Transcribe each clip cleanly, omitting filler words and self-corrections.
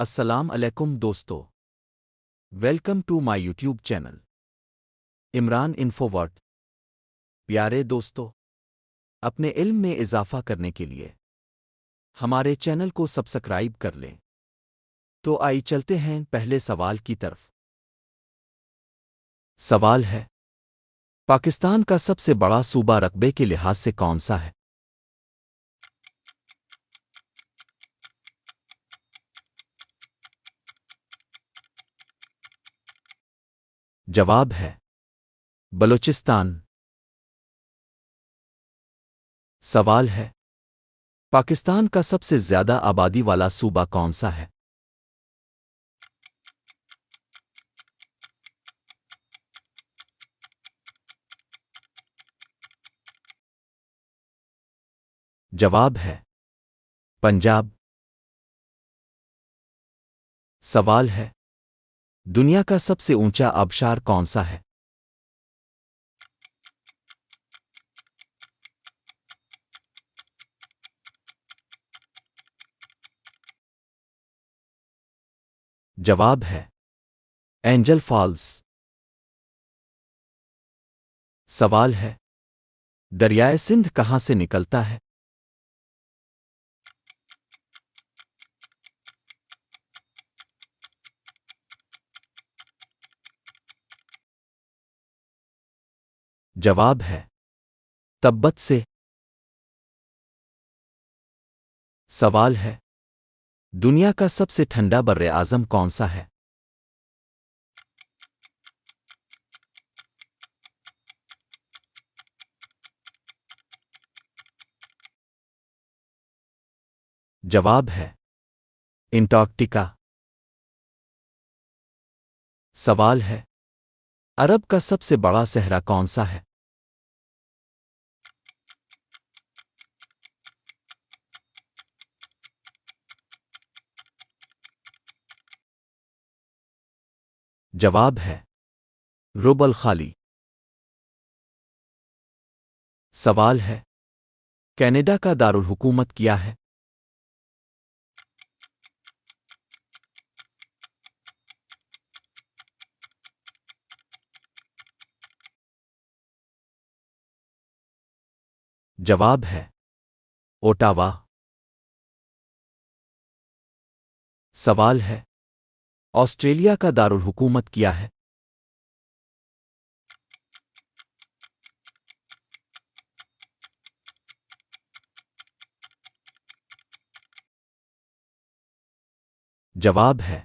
अस्सलाम अलैकुम दोस्तों। Welcome to my YouTube channel Imran Infovert. प्यारे दोस्तों, अपने इल्म में इजाफा करने के लिए हमारे चैनल को सब्सक्राइब कर लें। तो आइए चलते हैं पहले सवाल की तरफ। सवाल है, पाकिस्तान का सबसे बड़ा सूबा रकबे के लिहाज से कौन सा है? जवाब है बलूचिस्तान। सवाल है, पाकिस्तान का सबसे ज्यादा आबादी वाला सूबा कौन सा है? जवाब है पंजाब। सवाल है, दुनिया का सबसे ऊंचा आबशार कौन सा है? जवाब है एंजल फॉल्स। सवाल है, दरियाए सिंध कहाँ से निकलता है? जवाब है तब्बत से। सवाल है, दुनिया का सबसे ठंडा बर्रे आज़म कौन सा है? जवाब है एंटार्कटिका। सवाल है, अरब का सबसे बड़ा सहरा कौन सा है? जवाब है रुब अल खाली। सवाल है, कनाडा का दारुल हुकूमत क्या है? जवाब है ओटावा। सवाल है, ऑस्ट्रेलिया का दारुल हुकूमत क्या है? जवाब है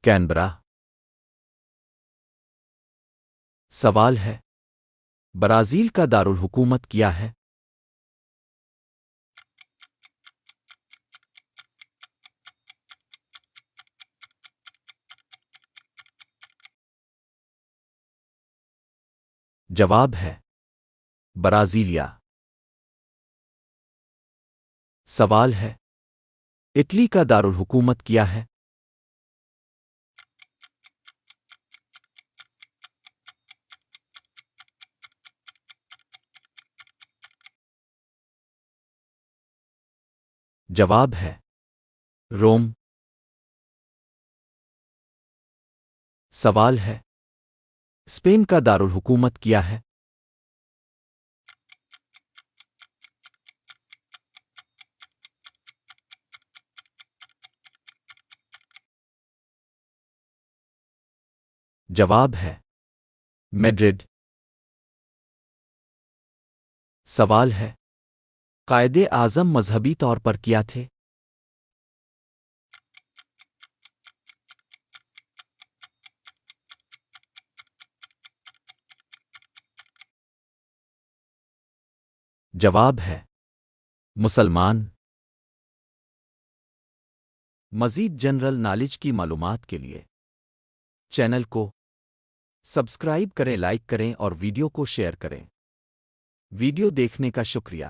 कैनबरा। सवाल है, ब्राजील का दारुल हुकूमत क्या है? जवाब है ब्राजीलिया। सवाल है, इटली का दारुल हुकूमत क्या है? जवाब है रोम। सवाल है, स्पेन का दारुल हुकूमत क्या है? जवाब है मैड्रिड। सवाल है, कायदे आज़म मजहबी तौर पर क्या थे? जवाब है मुसलमान। मज़ीद जनरल नॉलेज की मालूमात के लिए चैनल को सब्सक्राइब करें, लाइक करें और वीडियो को शेयर करें। वीडियो देखने का शुक्रिया।